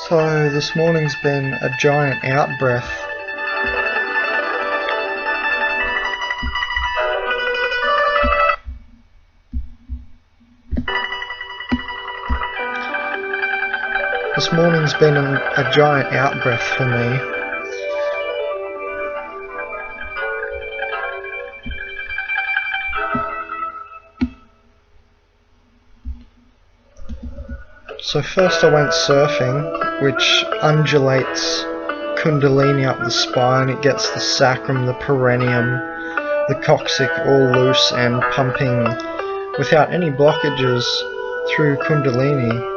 So this morning's been a giant out-breath. This morning's been a giant out-breath for me. So first I went surfing, which undulates Kundalini up the spine. It gets the sacrum, the perineum, the coccyx all loose and pumping without any blockages through Kundalini.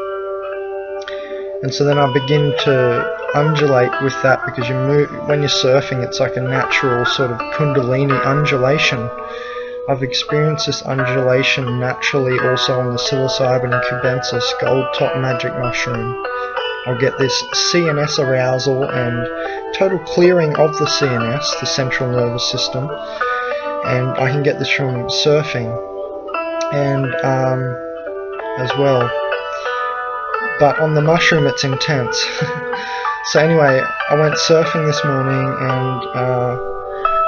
And so then I begin to undulate with that, because you move when you're surfing. It's like a natural sort of Kundalini undulation. I've experienced this undulation naturally also on the psilocybin cubensis gold top magic mushroom. I'll get this CNS arousal and total clearing of the CNS, the central nervous system, and I can get this from surfing and as well. But on the mushroom it's intense. So anyway, I went surfing this morning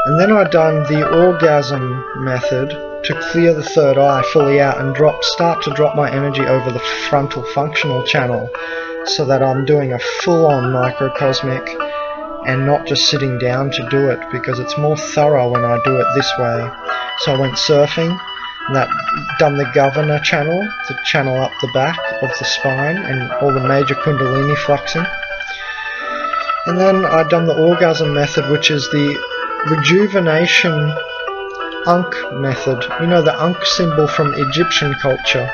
and then I done the orgasm method to clear the third eye fully out and start to drop my energy over the frontal functional channel, so that I'm doing a full-on microcosmic and not just sitting down to do it, because it's more thorough when I do it this way. So I went surfing, and that done the governor channel to channel up the back of the spine and all the major Kundalini fluxing. And then I done the orgasm method, which is the rejuvenation Ankh method. You know the Ankh symbol from Egyptian culture.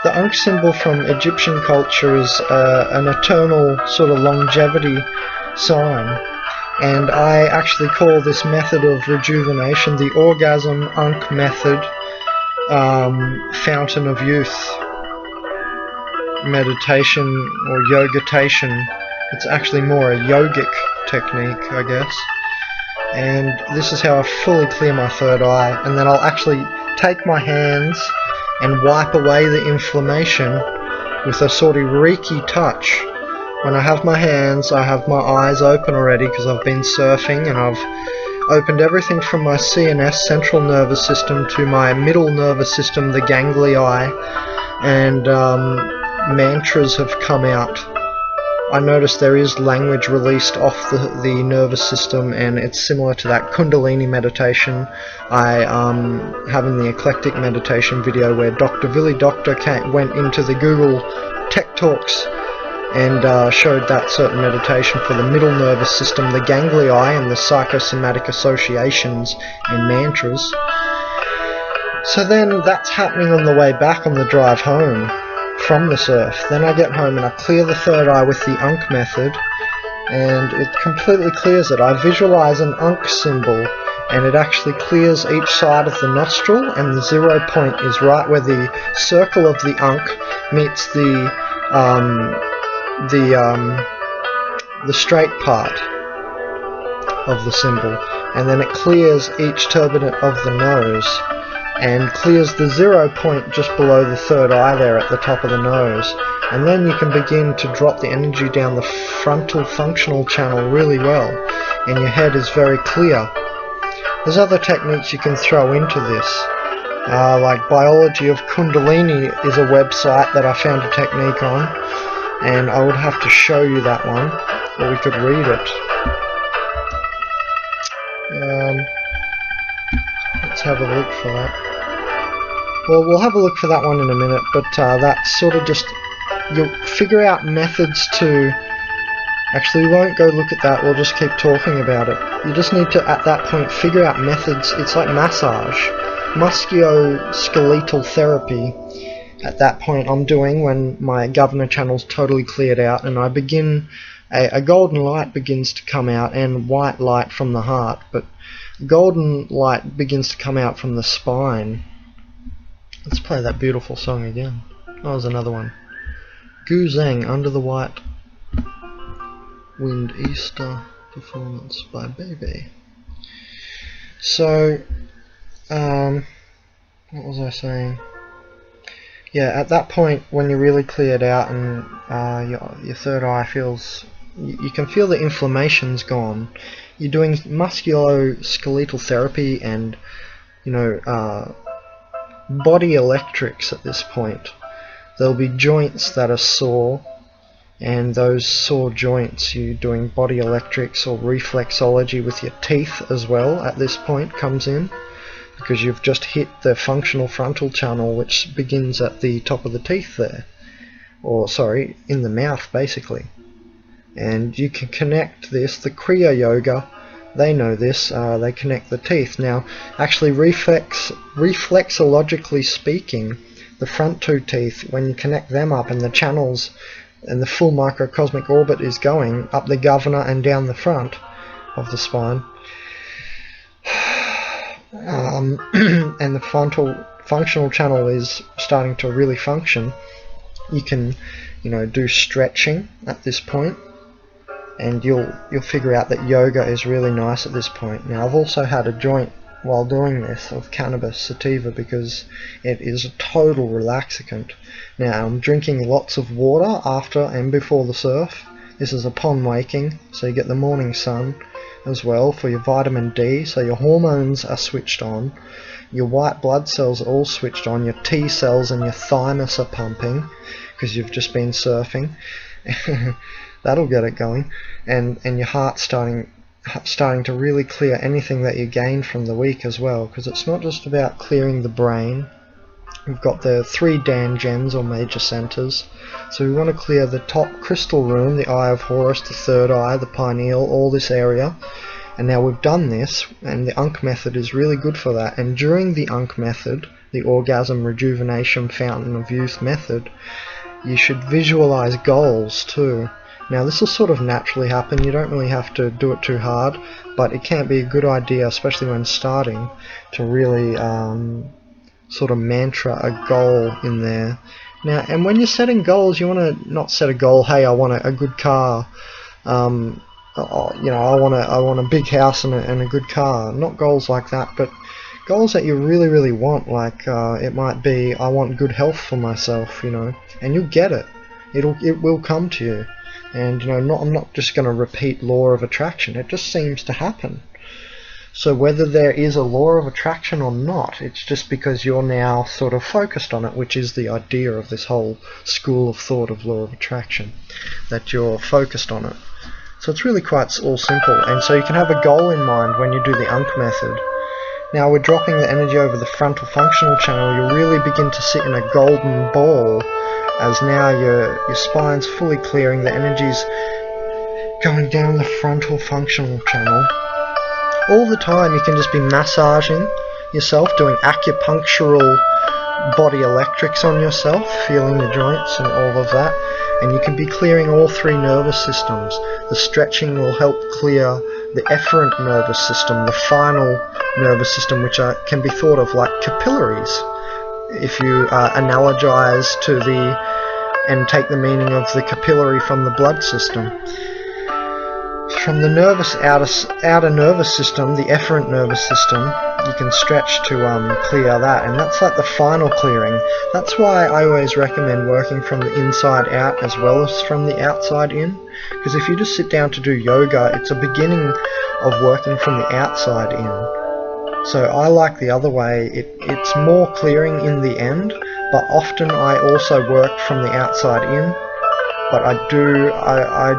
The Ankh symbol from Egyptian culture is an eternal sort of longevity sign, and I actually call this method of rejuvenation the orgasm Ankh method, fountain of youth meditation or yogitation. It's actually more a yogic technique, I guess. And this is how I fully clear my third eye, and then I'll actually take my hands and wipe away the inflammation with a sort of Reiki touch. When I have my hands, I have my eyes open already because I've been surfing, and I've opened everything from my CNS, central nervous system, to my middle nervous system, the ganglion, and mantras have come out. I noticed there is language released off the nervous system, and it's similar to that Kundalini meditation I have in the Eclectic Meditation video, where Dr. Billy Doctor went into the Google Tech Talks and showed that certain meditation for the middle nervous system, the ganglion, and the psychosomatic associations and mantras. So then that's happening on the way back on the drive home from the surf. Then I get home and I clear the third eye with the Ankh method, and it completely clears it. I visualize an Ankh symbol, and it actually clears each side of the nostril, and the 0 point is right where the circle of the Ankh meets the straight part of the symbol, and then it clears each turbinate of the nose and clears the 0 point just below the third eye there at the top of the nose. And then you can begin to drop the energy down the frontal functional channel really well, and your head is very clear. There's other techniques you can throw into this, like Biology of Kundalini is a website that I found a technique on, and I would have to show you that one, or we could read it. Let's have a look for that. Well, we'll have a look for that one in a minute, but that's sort of just, you'll figure out methods to, actually we won't go look at that, we'll just keep talking about it. You just need to, at that point, figure out methods. It's like massage, musculoskeletal therapy. At that point I'm doing when my governor channel's totally cleared out, and I begin, a golden light begins to come out, and white light from the heart, but golden light begins to come out from the spine. Let's play that beautiful song again. Oh, there's another one. Gu Zheng, Under the White Wind Easter performance by Bebe. So, what was I saying? Yeah, at that point, when you're really cleared out and your third eye feels, you can feel the inflammation's gone. You're doing musculoskeletal therapy and, you know, body electrics at this point. There'll be joints that are sore, and those sore joints, you're doing body electrics or reflexology with your teeth as well at this point comes in, because you've just hit the functional frontal channel, which begins at the top of the teeth there, or sorry, in the mouth basically. And you can connect this, the Kriya Yoga, they know this, they connect the teeth. Now, actually reflexologically speaking, the front two teeth, when you connect them up and the channels and the full microcosmic orbit is going up the governor and down the front of the spine, and the frontal functional channel is starting to really function, you can, you know, do stretching at this point, and you'll figure out that yoga is really nice at this point. Now, I've also had a joint while doing this of cannabis sativa because it is a total relaxant. Now, I'm drinking lots of water after and before the surf. This is upon waking, so you get the morning sun as well for your vitamin D, so your hormones are switched on, your white blood cells are all switched on, your T cells and your thymus are pumping because you've just been surfing. That'll get it going, and your heart's starting to really clear anything that you gained from the week as well, because it's not just about clearing the brain. We've got the 3 Dan gens or major centers, so we want to clear the top crystal room, the eye of Horus, the third eye, the pineal, all this area. And now we've done this, and the Ankh method is really good for that. And during the Ankh method, the orgasm rejuvenation fountain of youth method, you should visualize goals too. Now, this will sort of naturally happen, you don't really have to do it too hard, but it can be a good idea, especially when starting, to really sort of mantra a goal in there. Now, and when you're setting goals, you want to not set a goal, hey, I want a good car, you know, I want a big house and a good car. Not goals like that, but goals that you really want, like it might be, I want good health for myself, you know, and you'll get it. It will come to you. And, you know, I'm not just going to repeat law of attraction. It just seems to happen. So whether there is a law of attraction or not, it's just because you're now sort of focused on it, which is the idea of this whole school of thought of law of attraction, that you're focused on it. So it's really quite all simple. And so you can have a goal in mind when you do the Ankh method. Now we're dropping the energy over the frontal functional channel. You'll really begin to sit in a golden ball, as now your spine's fully clearing, the energy's going down the frontal functional channel. All the time you can just be massaging yourself, doing acupunctural body electrics on yourself, feeling the joints and all of that, and you can be clearing all 3 nervous systems. The stretching will help clear the efferent nervous system, the final nervous system, which can be thought of like capillaries. If you analogize to and take the meaning of the capillary from the blood system. From the nervous outer nervous system, the efferent nervous system, you can stretch to clear that, and that's like the final clearing. That's why I always recommend working from the inside out as well as from the outside in, because if you just sit down to do yoga, it's a beginning of working from the outside in. So I like the other way. It's more clearing in the end, but often I also work from the outside in. But I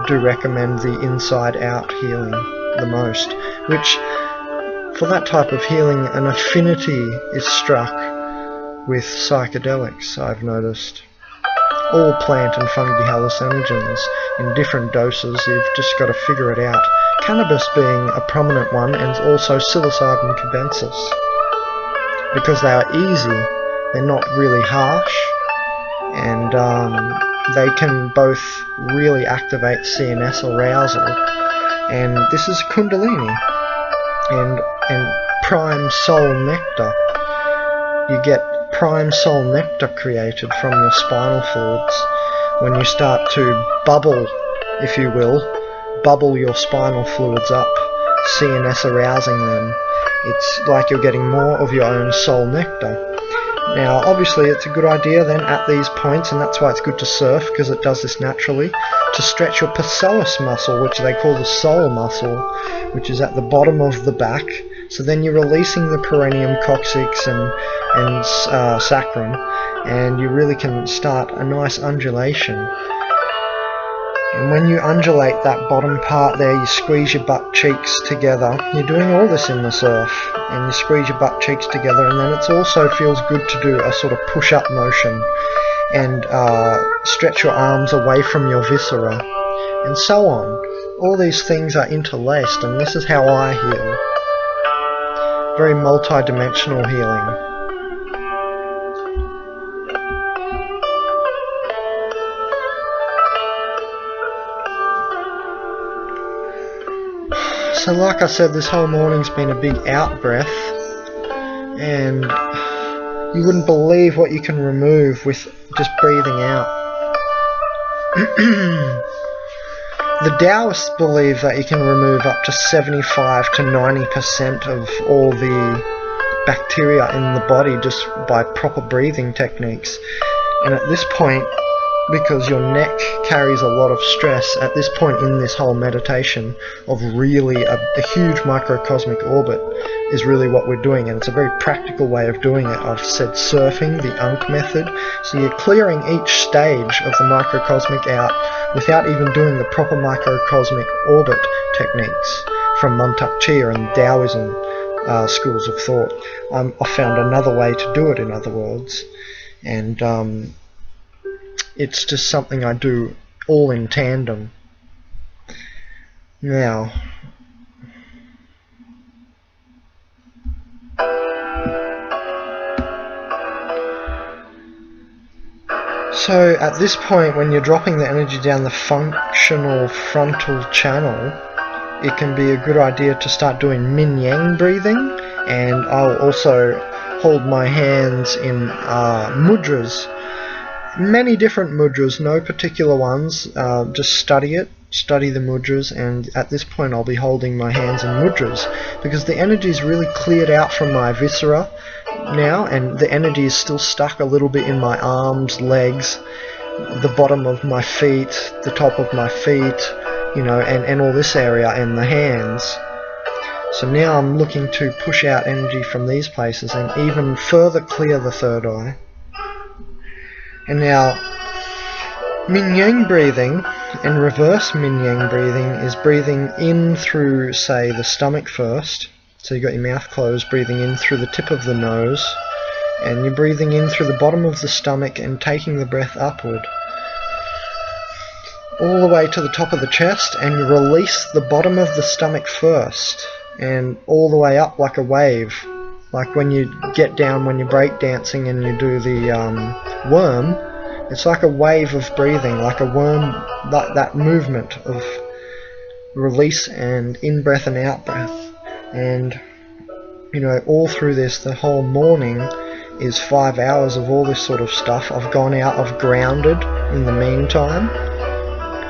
do recommend the inside out healing the most, which for that type of healing an affinity is struck with psychedelics, I've noticed. All plant and fungi hallucinogens in different doses, you've just got to figure it out. Cannabis being a prominent one, and also psilocybin cubensis. Because they are easy, they're not really harsh, and they can both really activate CNS arousal. And this is Kundalini and prime soul nectar. You get prime soul nectar created from your spinal fluids when you start to bubble, if you will, bubble your spinal fluids up, CNS arousing them. It's like you're getting more of your own soul nectar. Now obviously it's a good idea then at these points, and that's why it's good to surf, because it does this naturally, to stretch your psoas muscle, which they call the sole muscle, which is at the bottom of the back. So then you're releasing the perineum, coccyx and sacrum, and you really can start a nice undulation. And when you undulate that bottom part there, you squeeze your butt cheeks together. You're doing all this in the surf, and you squeeze your butt cheeks together, and then it also feels good to do a sort of push-up motion and stretch your arms away from your viscera, and so on. All these things are interlaced, and this is how I heal. Very multi-dimensional healing. So like I said, this whole morning's been a big out-breath, and you wouldn't believe what you can remove with just breathing out. The Taoists believe that you can remove up to 75 to 90% of all the bacteria in the body just by proper breathing techniques. And at this point, because your neck carries a lot of stress, at this point in this whole meditation of really a huge microcosmic orbit is really what we're doing, and it's a very practical way of doing it. I've said surfing, the Ankh method, so you're clearing each stage of the microcosmic out without even doing the proper microcosmic orbit techniques from Mantak Chia and Taoism schools of thought. I found another way to do it, in other words, and it's just something I do all in tandem. Now, so at this point, when you're dropping the energy down the functional frontal channel, it can be a good idea to start doing Min Yang breathing, and I'll also hold my hands in mudras. Many different mudras, no particular ones, just study it, study the mudras, and at this point I'll be holding my hands in mudras, because the energy is really cleared out from my viscera now, and the energy is still stuck a little bit in my arms, legs, the bottom of my feet, the top of my feet, you know, and all this area, and the hands. So now I'm looking to push out energy from these places and even further clear the third eye. And now, Min Yang breathing and reverse Min Yang breathing is breathing in through, say, the stomach first. So you've got your mouth closed, breathing in through the tip of the nose, and you're breathing in through the bottom of the stomach and taking the breath upward all the way to the top of the chest, and you release the bottom of the stomach first and all the way up like a wave. Like when you get down, when you're breakdancing and you do the worm, it's like a wave of breathing, like a worm, like that movement of release and in-breath and out-breath. And, you know, all through this, the whole morning is 5 hours of all this sort of stuff. I've gone out, I've grounded in the meantime.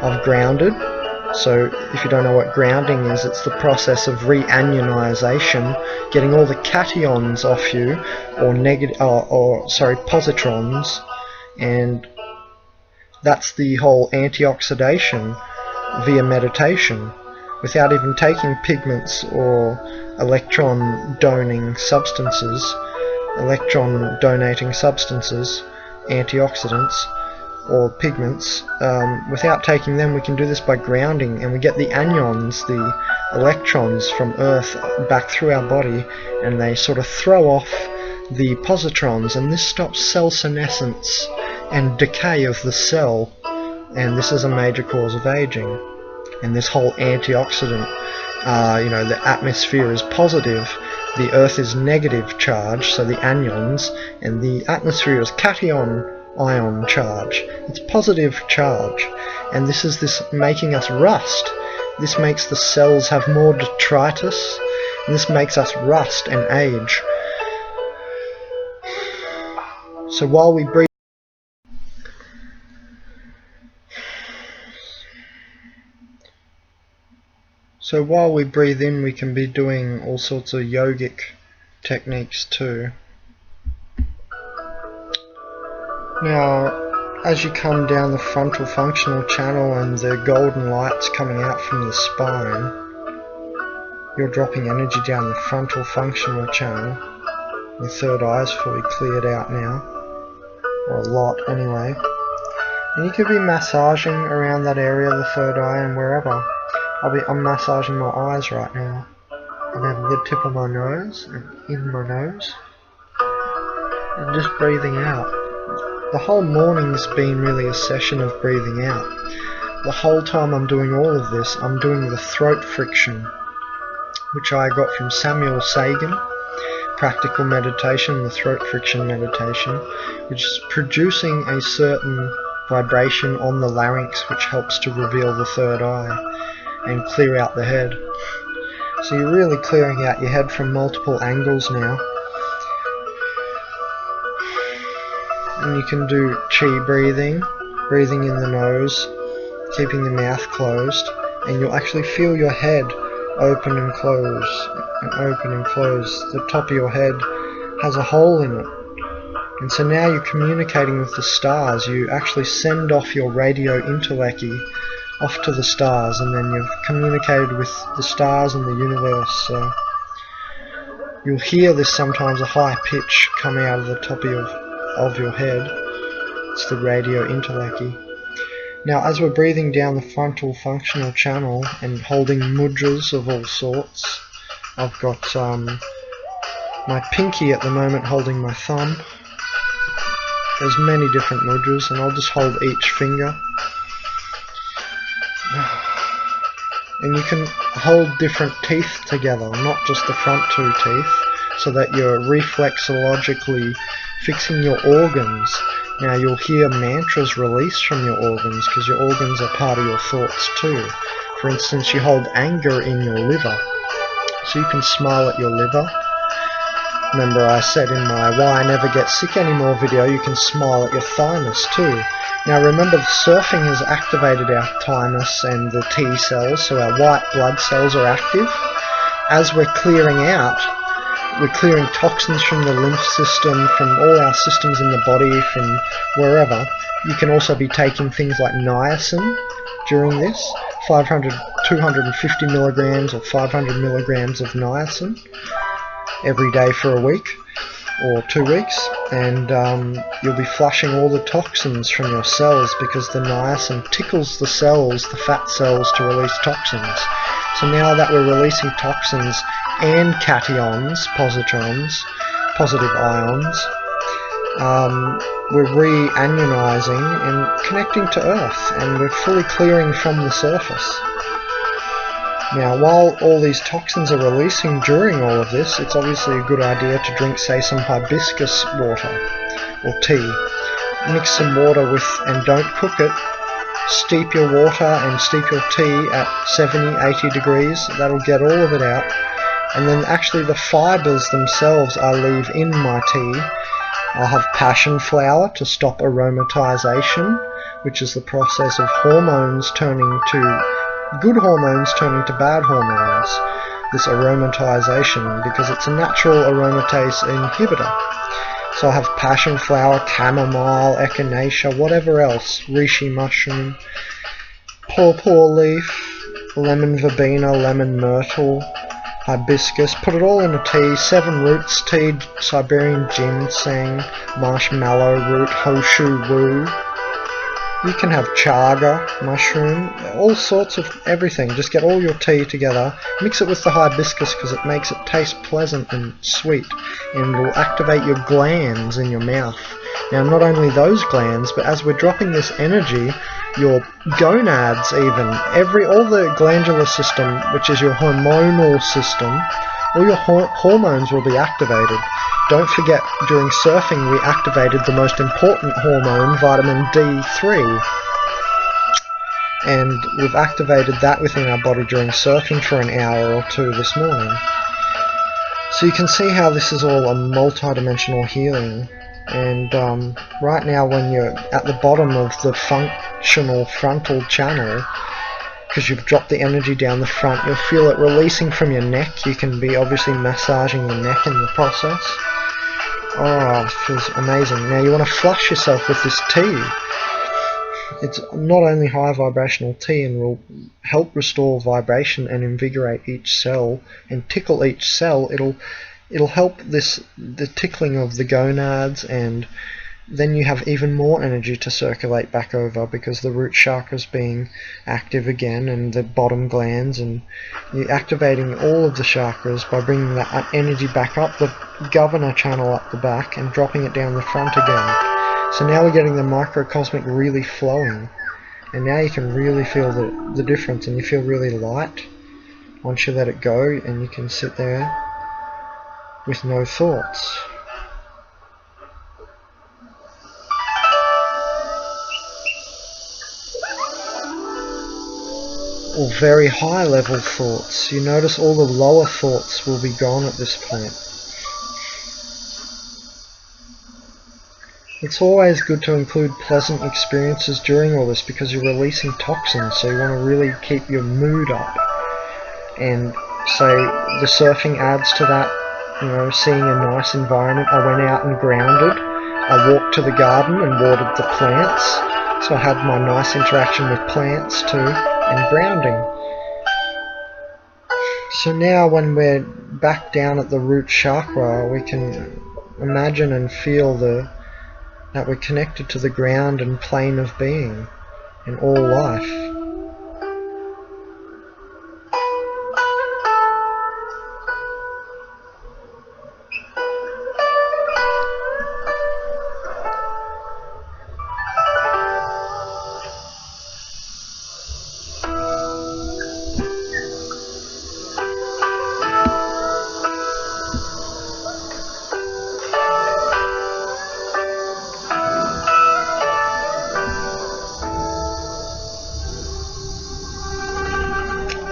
I've grounded. So if you don't know what grounding is, it's the process of reanionization, getting all the cations off you, or positrons, and that's the whole antioxidation via meditation, without even taking pigments or electron donating substances, antioxidants, or pigments. Without taking them, we can do this by grounding, and we get the anions, the electrons from Earth, back through our body, and they sort of throw off the positrons, and this stops cell senescence and decay of the cell, and this is a major cause of aging. And this whole antioxidant, you know, the atmosphere is positive, the Earth is negative charge, so the anions, and the atmosphere is cation ion charge. It's positive charge, and this is making us rust. This makes the cells have more detritus, and this makes us rust and age. So while we breathe, in, we can be doing all sorts of yogic techniques too. Now, as you come down the frontal functional channel and the golden light's coming out from the spine, you're dropping energy down the frontal functional channel. The third eye is fully cleared out now, or a lot anyway. And you could be massaging around that area of the third eye and wherever. I'm massaging my eyes right now. I'm having the tip of my nose and in my nose. And just breathing out. The whole morning's been really a session of breathing out. The whole time I'm doing all of this, I'm doing the throat friction, which I got from Samuel Sagan, Practical Meditation, the throat friction meditation, which is producing a certain vibration on the larynx which helps to reveal the third eye and clear out the head. So you're really clearing out your head from multiple angles now. And you can do chi breathing, breathing in the nose, keeping the mouth closed, and you'll actually feel your head open and close, and open and close. The top of your head has a hole in it. And so now you're communicating with the stars. You actually send off your radio intellechy off to the stars, and then you've communicated with the stars and the universe. So you'll hear this sometimes, a high pitch coming out of the top of your head. It's the radio intellechy. Now, as we're breathing down the frontal functional channel and holding mudras of all sorts, I've got my pinky at the moment holding my thumb. There's many different mudras, and I'll just hold each finger. And you can hold different teeth together, not just the front two teeth, so that you're reflexologically fixing your organs. Now you'll hear mantras release from your organs, because your organs are part of your thoughts too. For instance, you hold anger in your liver, so you can smile at your liver. Remember, I said in my Why I Never Get Sick Anymore video, you can smile at your thymus too. Now remember, the surfing has activated our thymus and the T cells, so our white blood cells are active. As we're clearing out, we're clearing toxins from the lymph system, from all our systems in the body, from wherever. You can also be taking things like niacin during this, 250 milligrams or 500 milligrams of niacin every day for a week or 2 weeks, and you'll be flushing all the toxins from your cells, because the niacin tickles the cells, the fat cells, to release toxins. So now that we're releasing toxins and cations, positrons, positive ions, we're reanionizing and connecting to Earth, and we're fully clearing from the surface. Now, while all these toxins are releasing during all of this, it's obviously a good idea to drink, say, some hibiscus water or tea. Mix some water with, and don't cook it, steep your water and steep your tea at 70-80 degrees. That'll get all of it out. And then actually the fibers themselves I leave in my tea. I'll have passion flower to stop aromatization, which is the process of hormones turning to good hormones turning to bad hormones, this aromatization, because it's a natural aromatase inhibitor. So I have passion flower, chamomile, echinacea, whatever else, reishi mushroom, pawpaw leaf, lemon verbena, lemon myrtle, hibiscus. Put it all in a tea, 7 roots tea, Siberian ginseng, marshmallow root, hoshu wu. You can have chaga mushroom, all sorts of everything. Just get all your tea together, mix it with the hibiscus, because it makes it taste pleasant and sweet, and it will activate your glands in your mouth. Now, not only those glands, but as we're dropping this energy, your gonads even, all the glandular system, which is your hormonal system, all your hormones will be activated. Don't forget, during surfing we activated the most important hormone, vitamin D3. And we've activated that within our body during surfing for an hour or 2 this morning. So you can see how this is all a multi-dimensional healing. And right now, when you're at the bottom of the functional frontal channel, because you've dropped the energy down the front, you'll feel it releasing from your neck. You can be obviously massaging the neck in the process. Oh, it feels amazing. Now you want to flush yourself with this tea. It's not only high vibrational tea and will help restore vibration and invigorate each cell and tickle each cell. It'll help the tickling of the gonads, and then you have even more energy to circulate back over because the root chakra's being active again, and the bottom glands, and you're activating all of the chakras by bringing that energy back up the governor channel up the back and dropping it down the front again. So now we're getting the microcosmic really flowing, and now you can really feel the difference, and you feel really light once you let it go, and you can sit there with no thoughts. Or very high level thoughts. You notice all the lower thoughts will be gone at this point. It's always good to include pleasant experiences during all this because you're releasing toxins, so you want to really keep your mood up. And so the surfing adds to that, you know, seeing a nice environment. I went out and grounded. I walked to the garden and watered the plants, so I had my nice interaction with plants too, and grounding. So now when we're back down at the root chakra, we can imagine and feel that we're connected to the ground and plane of being in all life.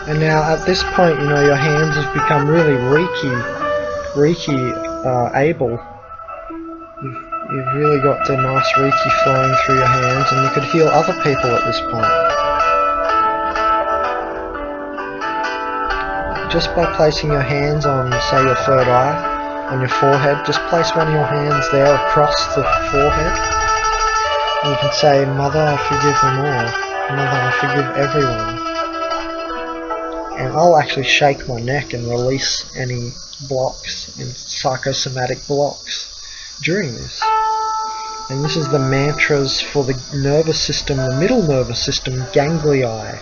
And now at this point, you know, your hands have become really Reiki able. You've really got the nice Reiki flowing through your hands, and you could heal other people at this point. Just by placing your hands on, say, your third eye, on your forehead, just place one of your hands there across the forehead. And you can say, Mother, I forgive them all. Mother, I forgive everyone. And I'll actually shake my neck and release any blocks and psychosomatic blocks during this. And this is the mantras for the nervous system, the middle nervous system, ganglii.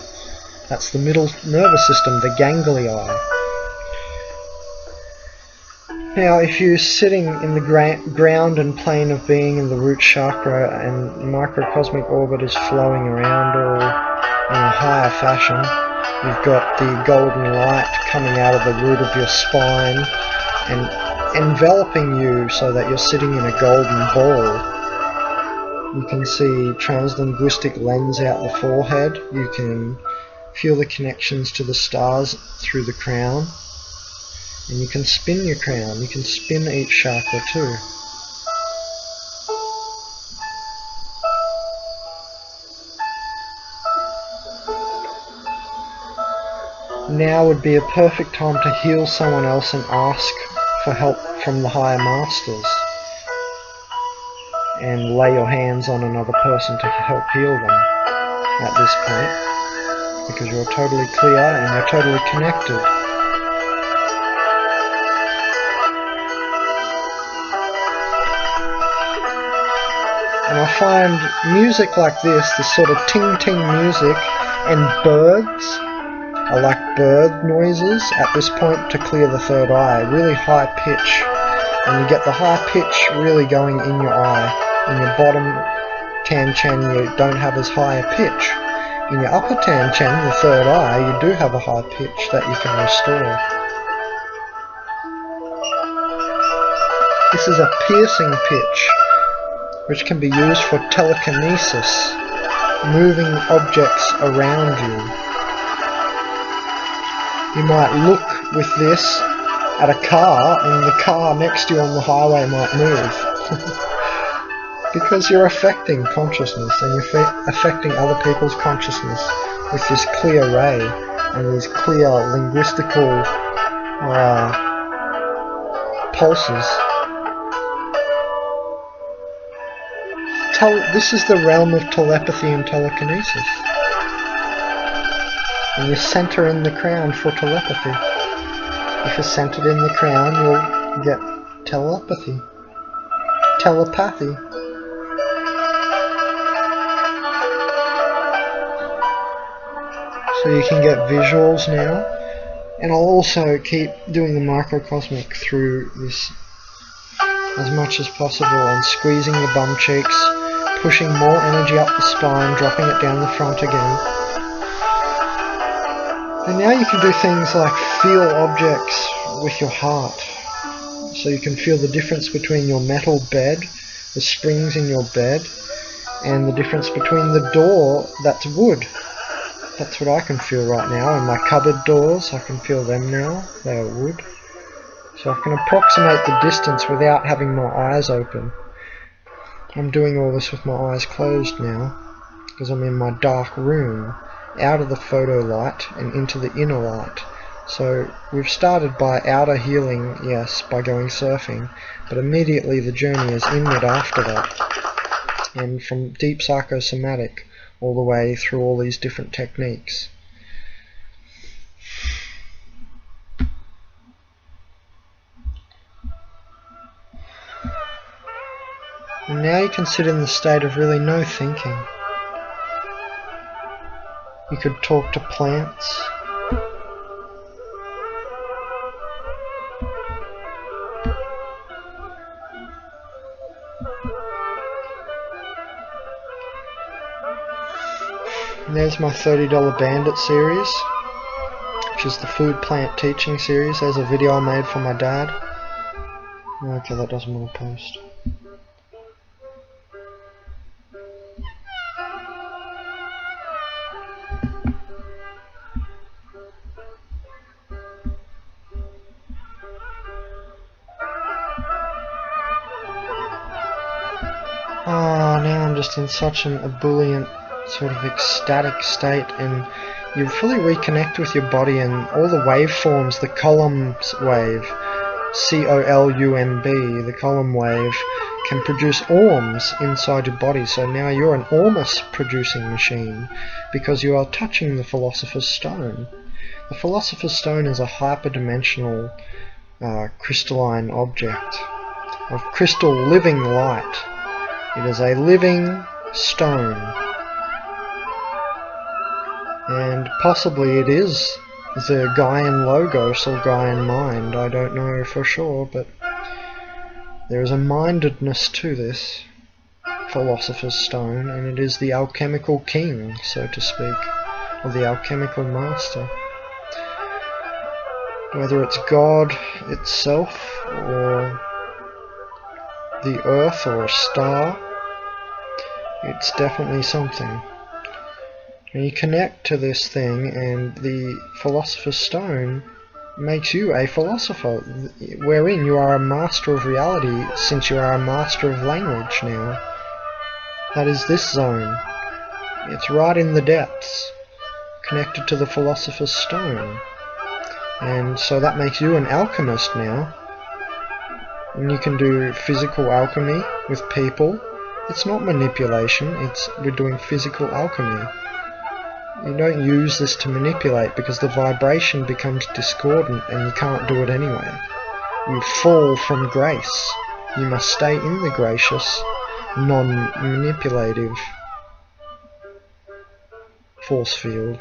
That's the middle nervous system, the ganglii. Now, if you're sitting in the ground and plane of being in the root chakra, and the microcosmic orbit is flowing around all in a higher fashion, you've got the golden light coming out of the root of your spine and enveloping you so that you're sitting in a golden ball. You can see translinguistic lens out the forehead. You can feel the connections to the stars through the crown. And you can spin your crown. You can spin each chakra too. Now would be a perfect time to heal someone else and ask for help from the higher masters. And lay your hands on another person to help heal them at this point, because you're totally clear and you're totally connected. And I find music like this sort of ting-ting music, and birds, I like bird noises at this point to clear the third eye, really high pitch. And you get the high pitch really going in your eye. In your bottom Tan-Chan you don't have as high a pitch. In your upper Tan-Chan, the third eye, you do have a high pitch that you can restore. This is a piercing pitch, which can be used for telekinesis, moving objects around you. You might look with this at a car, and the car next to you on the highway might move. Because you're affecting consciousness, and you're affecting other people's consciousness with this clear ray and these clear linguistical pulses. this is the realm of telepathy and telekinesis. And you center in the crown for telepathy. If you're centered in the crown, you'll get telepathy. Telepathy. So you can get visuals now. And I'll also keep doing the microcosmic through this as much as possible, and squeezing the bum cheeks, pushing more energy up the spine, dropping it down the front again. And now you can do things like feel objects with your heart. So you can feel the difference between your metal bed, the springs in your bed, and the difference between the door that's wood. That's what I can feel right now. And my cupboard doors, I can feel them now. They are wood. So I can approximate the distance without having my eyes open. I'm doing all this with my eyes closed now, because I'm in my dark room, out of the photo light and into the inner light. So we've started by outer healing, yes, by going surfing, but immediately the journey is inward after that, and from deep psychosomatic all the way through all these different techniques. And now you can sit in the state of really no thinking. You could talk to plants. And there's my $30 Bandit series, which is the food plant teaching series. There's a video I made for my dad. Okay, that doesn't want to post. Oh, now I'm just in such an ebullient, sort of ecstatic state, and you fully reconnect with your body, and all the waveforms, the Coulomb wave, C-O-L-U-M-B, the Coulomb wave, can produce orms inside your body. So now you're an ormus producing machine, because you are touching the Philosopher's Stone. The Philosopher's Stone is a hyperdimensional crystalline object of crystal living light. It is a living stone, and possibly it is the Gaian Logos or Gaian Mind. I don't know for sure, but there is a mindedness to this Philosopher's Stone, and it is the alchemical king, so to speak, or the alchemical master. Whether it's God itself, or the earth, or a star, it's definitely something. And you connect to this thing, and the Philosopher's Stone makes you a philosopher, wherein you are a master of reality, since you are a master of language now. That is this zone. It's right in the depths, connected to the Philosopher's Stone. And so that makes you an alchemist now. And you can do physical alchemy with people. It's not manipulation, we're doing physical alchemy. You don't use this to manipulate, because the vibration becomes discordant and you can't do it anyway. You fall from grace. You must stay in the gracious, non-manipulative force field.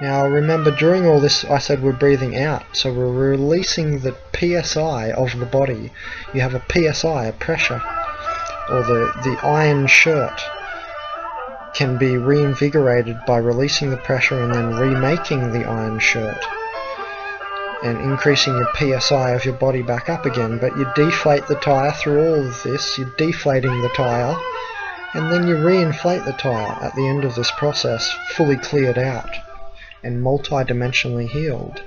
Now remember, during all this I said we're breathing out, so we're releasing the PSI of the body. You have a PSI, a pressure, or the iron shirt can be reinvigorated by releasing the pressure and then remaking the iron shirt and increasing your PSI of your body back up again. But you deflate the tyre through all of this, you're deflating the tyre, and then you reinflate the tyre at the end of this process, fully cleared out and multi-dimensionally healed.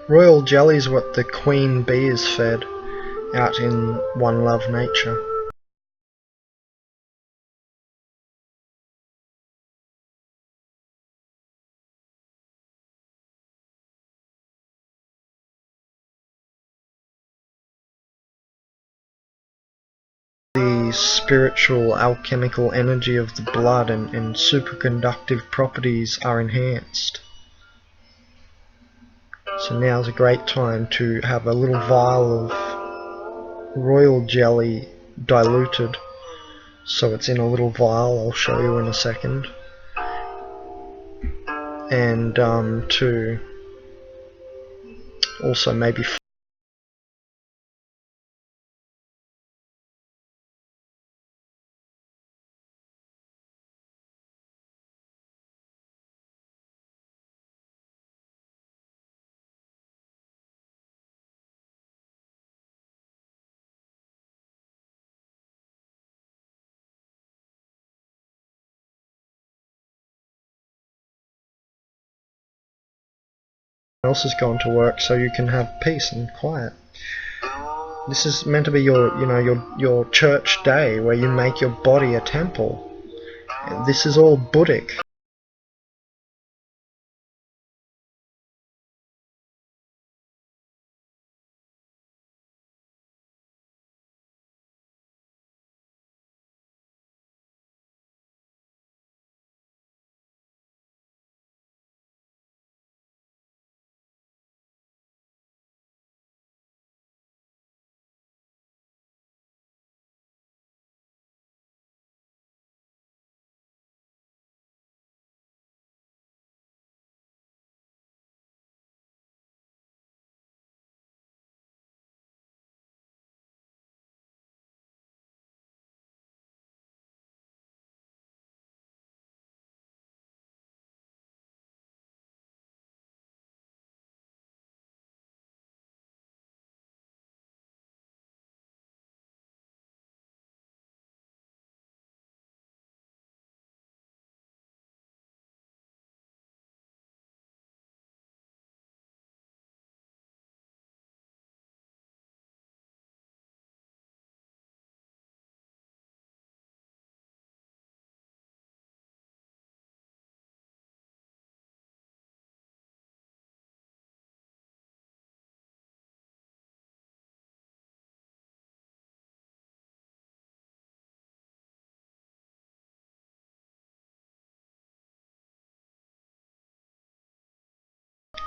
Royal jelly is what the queen bee is fed out in One Love Nature. The spiritual alchemical energy of the blood and superconductive properties are enhanced. So now's a great time to have a little vial of royal jelly diluted. So it's in a little vial, I'll show you in a second. And to also maybe else has gone to work, so you can have peace and quiet. This is meant to be your church day where you make your body a temple. This is all Buddhic.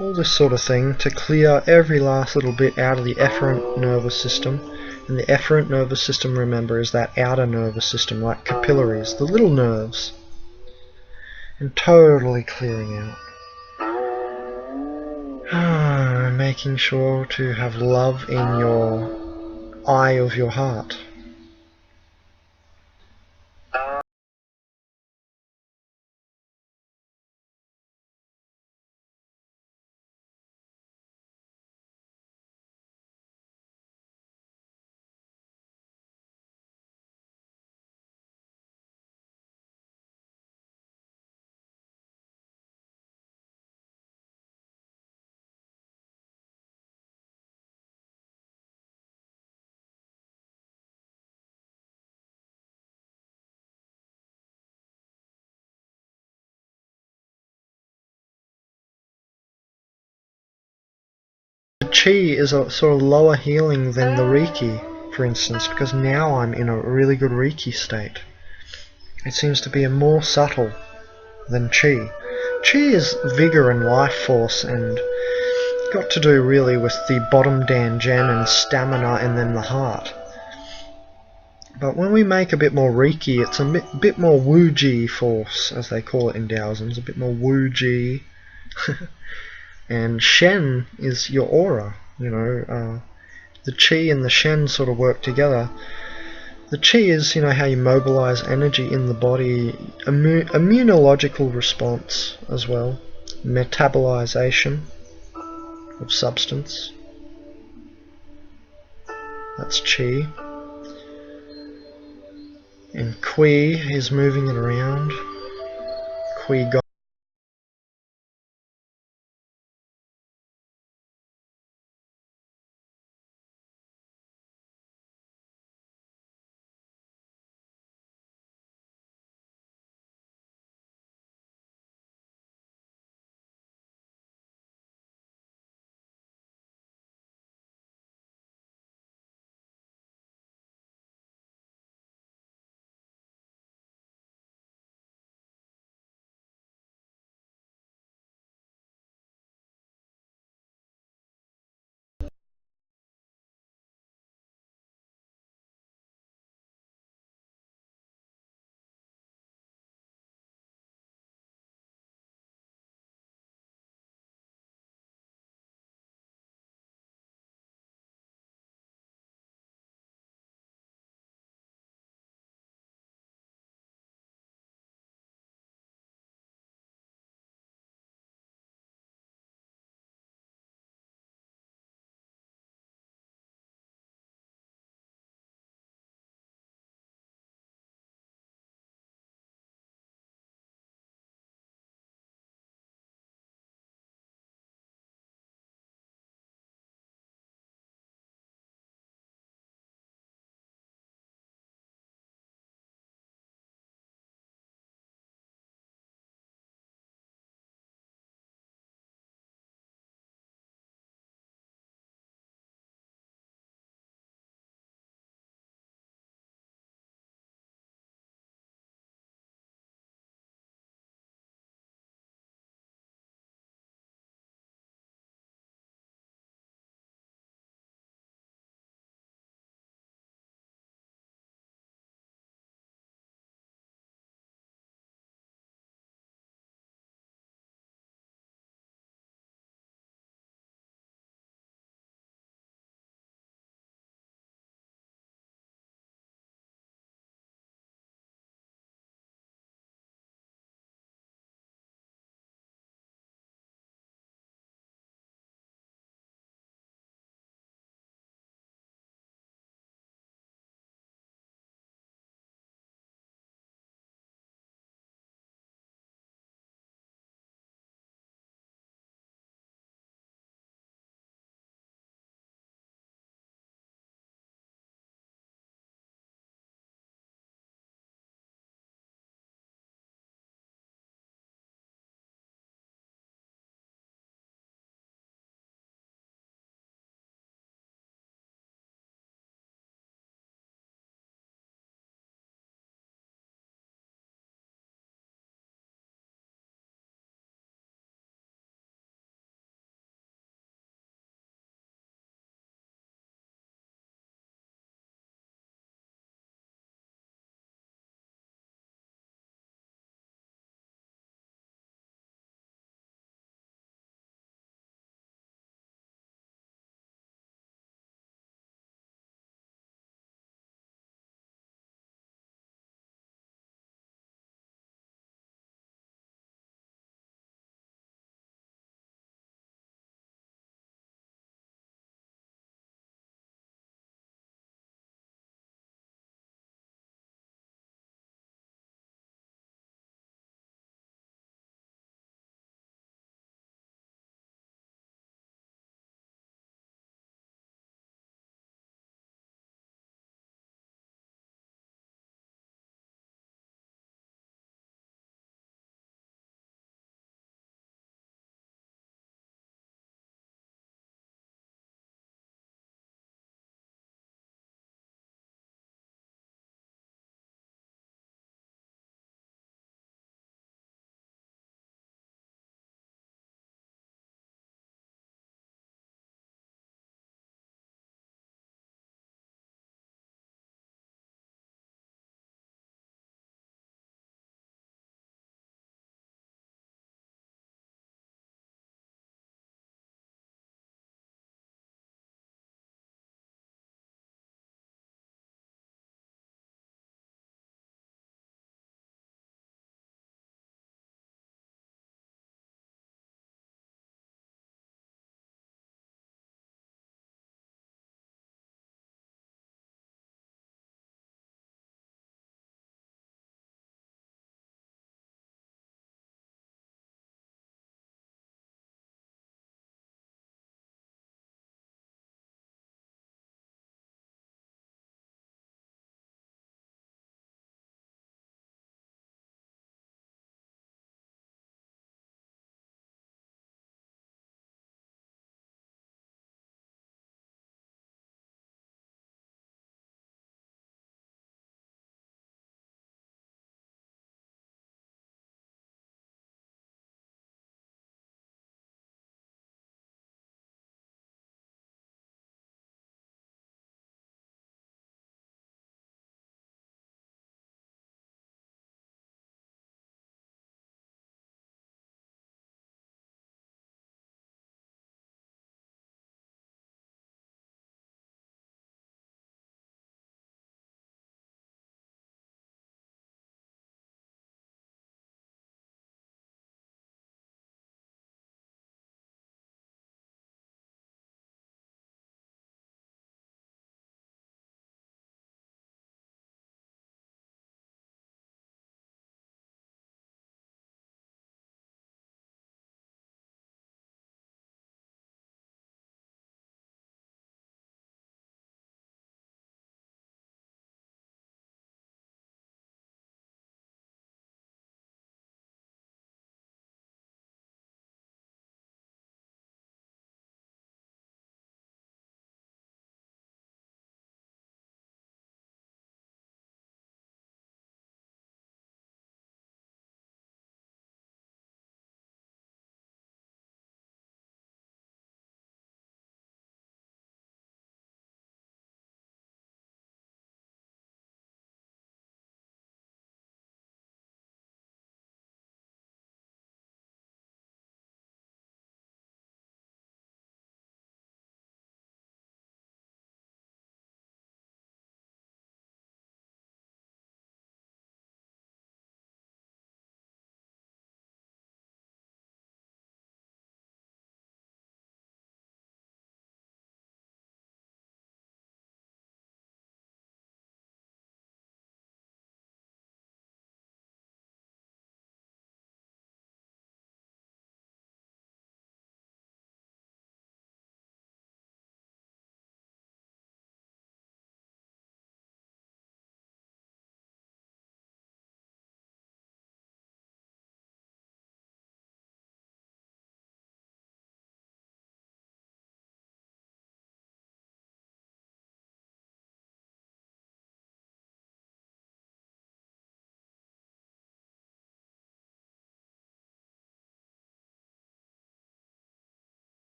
All this sort of thing to clear every last little bit out of the efferent nervous system. And the efferent nervous system, remember, is that outer nervous system, like capillaries, the little nerves. And totally clearing out. Making sure to have love in your eye of your heart. Qi is a sort of lower healing than the Reiki, for instance, because now I'm in a really good Reiki state. It seems to be a more subtle than Qi. Qi is vigor and life force and got to do really with the bottom danjian and stamina and then the heart. But when we make a bit more Reiki, it's a bit more Wu-Ji force, as they call it in Taoism. It's a bit more Wu-Ji. And Shen is your aura, the Qi and the Shen sort of work together. The Qi is, how you mobilize energy in the body, immunological response as well, metabolization of substance. That's Qi. And Qi is moving it around. Qi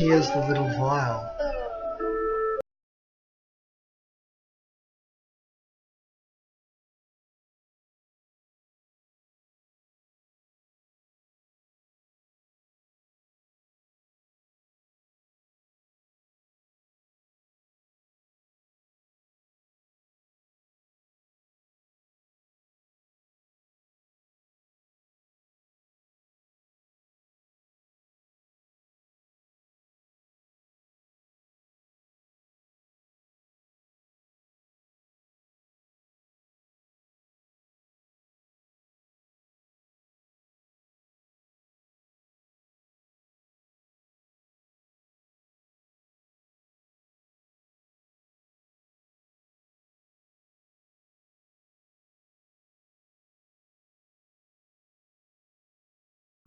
here's the little vial.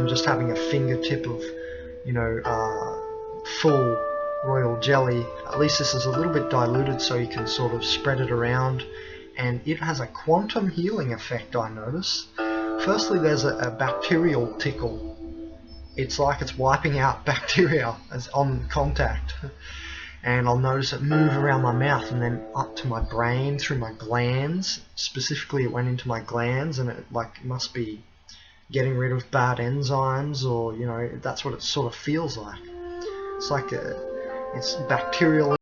I'm just having a fingertip of, full royal jelly. At least this is a little bit diluted so you can sort of spread it around, and it has a quantum healing effect, I notice. Firstly, there's a bacterial tickle. It's like it's wiping out bacteria as on contact. And I'll notice it move around my mouth and then up to my brain through my glands. Specifically, it went into my glands, and it must be getting rid of bad enzymes, or that's what it sort of feels like. It's like it's bacterial.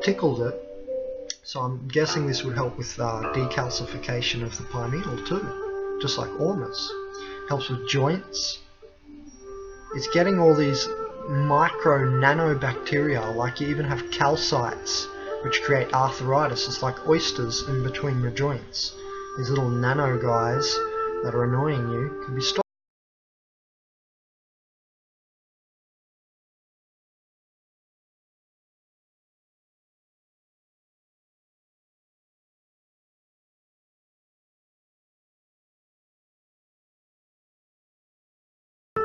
Tickled it, so I'm guessing this would help with decalcification of the pineal too, just like Ormus. Helps with joints. It's getting all these micro nanobacteria, like you even have calcites, which create arthritis. It's like oysters in between your joints. These little nano guys that are annoying you can be stopped.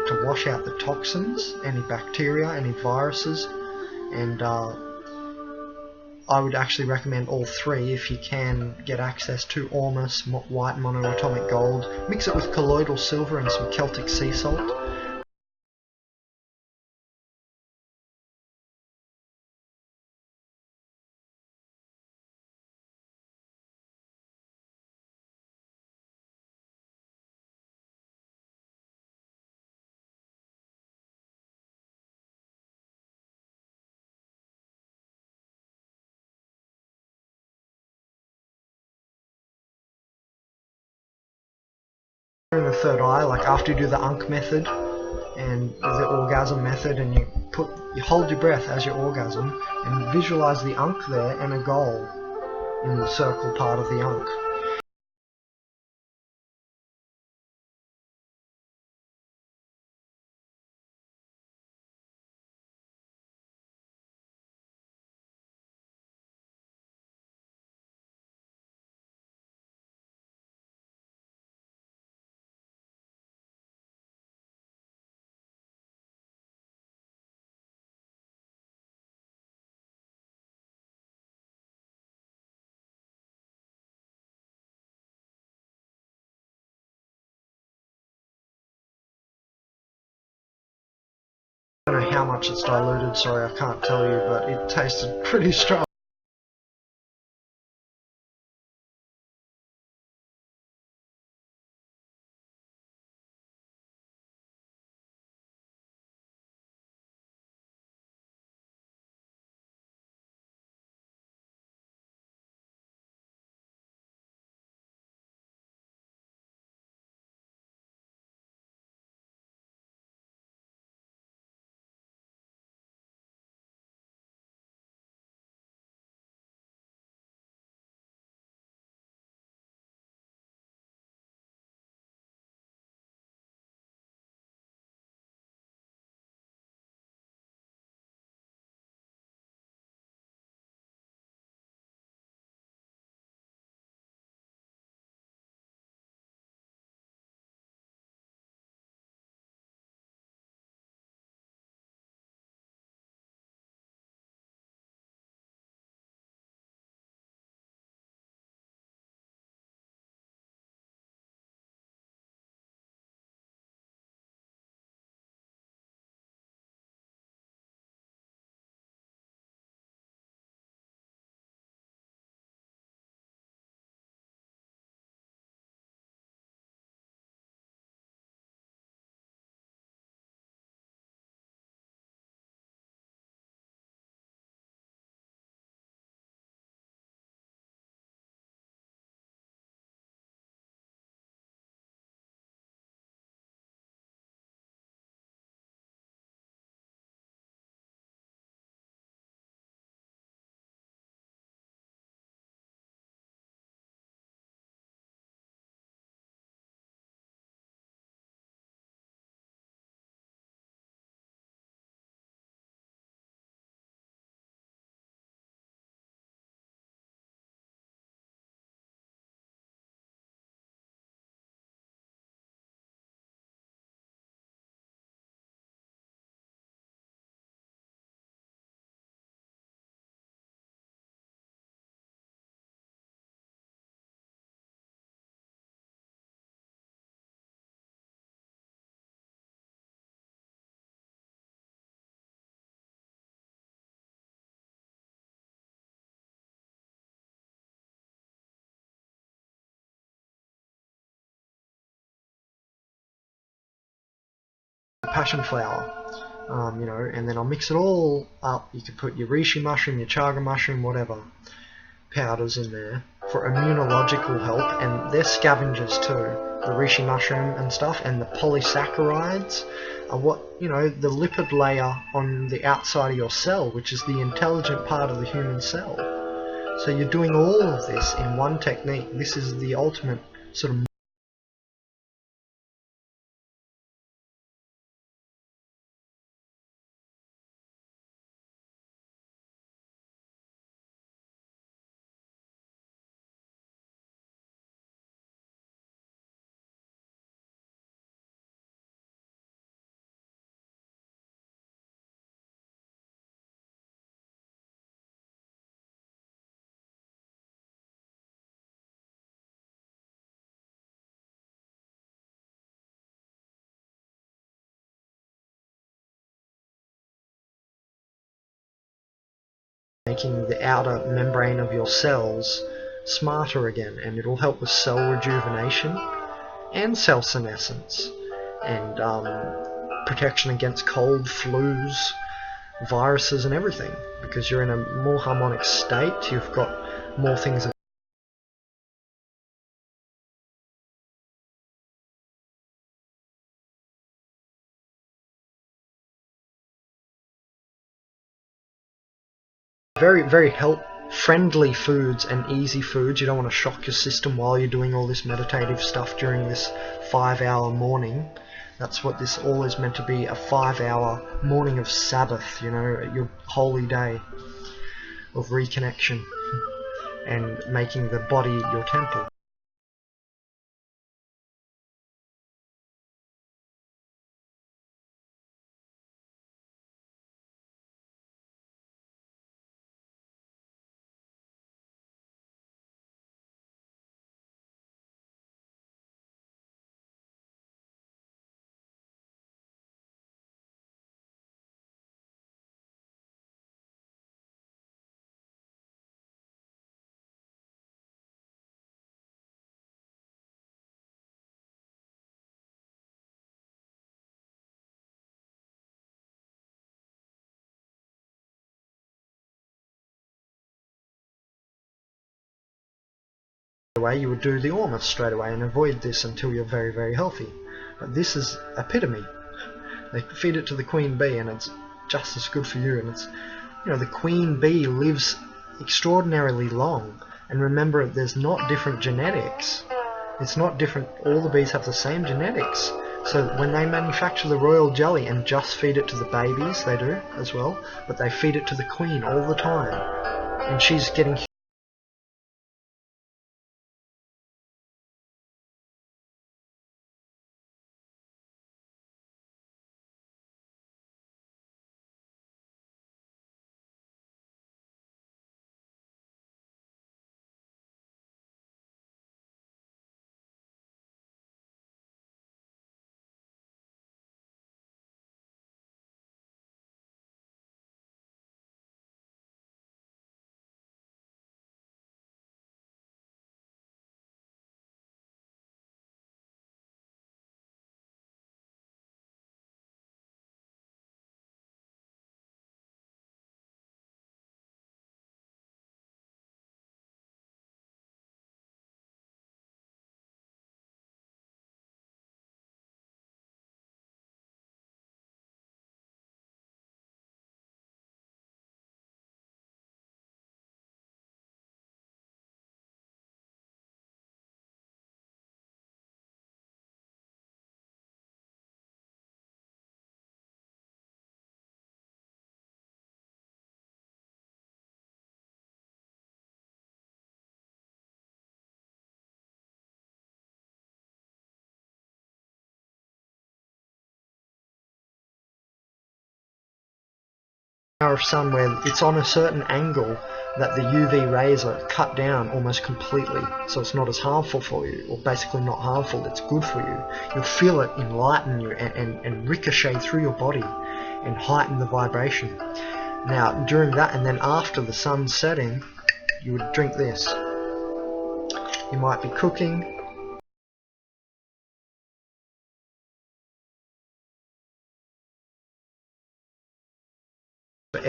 To wash out the toxins, any bacteria, any viruses, and I would actually recommend all three if you can get access to Ormus, white monoatomic gold. Mix it with colloidal silver and some Celtic sea salt. In the third eye, like after you do the Ankh method and the orgasm method, and you hold your breath as you orgasm and visualize the Ankh there and a goal in the circle part of the Ankh. I don't know how much it's diluted, sorry I can't tell you, but it tasted pretty strong. passion flower. You know, and then I'll mix it all up. You can put your reishi mushroom, your chaga mushroom, whatever powders in there for immunological help, and they're scavengers too. The reishi mushroom and stuff, and the polysaccharides are what, you know, the lipid layer on the outside of your cell, which is the intelligent part of the human cell. So you're doing all of this in one technique. This is the ultimate sort of making the outer membrane of your cells smarter again, and it'll help with cell rejuvenation and cell senescence, and protection against cold, flus, viruses and everything, because you're in a more harmonic state. You've got more things very, very friendly foods and easy foods. You don't want to shock your system while you're doing all this meditative stuff during this 5-hour morning. That's what this all is meant to be, a 5-hour morning of Sabbath, you know, your holy day of reconnection and making the body your temple. Away, you would do the ormus straight away and avoid this until you're very, very healthy. But this is epitome. They feed it to the queen bee and it's just as good for you. And it's, you know, the queen bee lives extraordinarily long. And remember, there's not different genetics. It's not different. All the bees have the same genetics. So when they manufacture the royal jelly and just feed it to the babies, they do as well, but they feed it to the queen all the time. And she's getting of sun where it's on a certain angle that the UV rays are cut down almost completely, so it's not as harmful for you, or basically not harmful, it's good for you. You'll feel it enlighten you and ricochet through your body and heighten the vibration. Now during that, and then after the sun's setting, you would drink this. You might be cooking,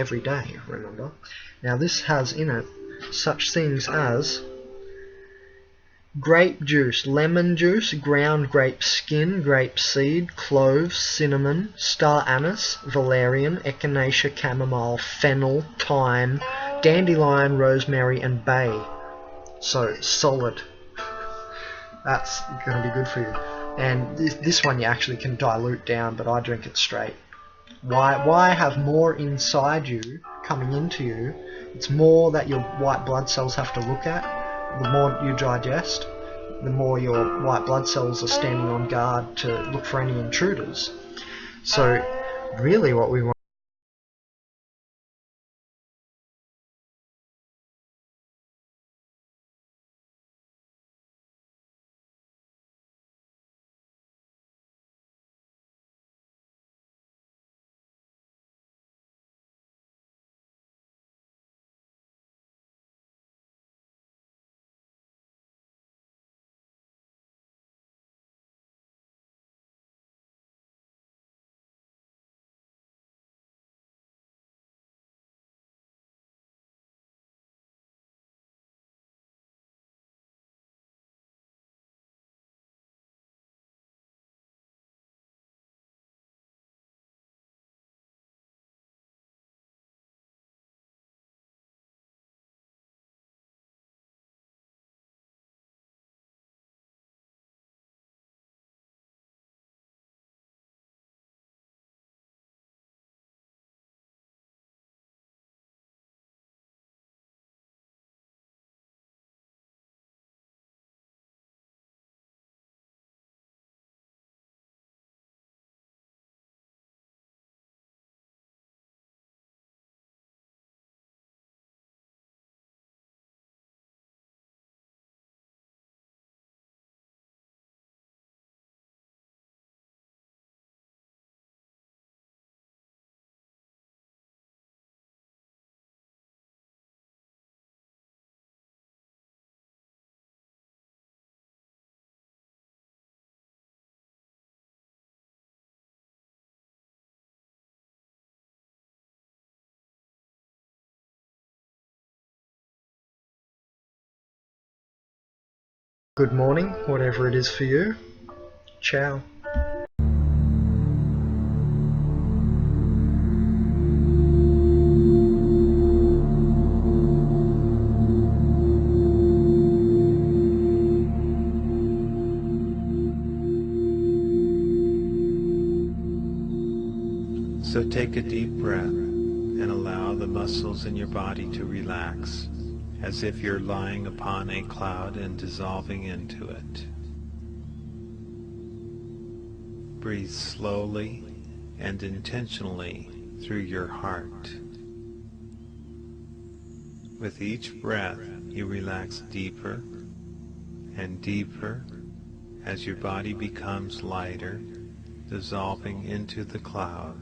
every day, remember. Now this has in it such things as grape juice, lemon juice, ground grape skin, grape seed, cloves, cinnamon, star anise, valerian, echinacea, chamomile, fennel, thyme, dandelion, rosemary, and bay. So solid. That's going to be good for you. And this one you actually can dilute down, but I drink it straight. Why have more inside you coming into you? It's more that your white blood cells have to look at. The more you digest, the more your white blood cells are standing on guard to look for any intruders. So really what we want. Good morning, whatever it is for you. Ciao. So take a deep breath and allow the muscles in your body to relax, as if you're lying upon a cloud and dissolving into it. Breathe slowly and intentionally through your heart. With each breath, you relax deeper and deeper as your body becomes lighter, dissolving into the cloud.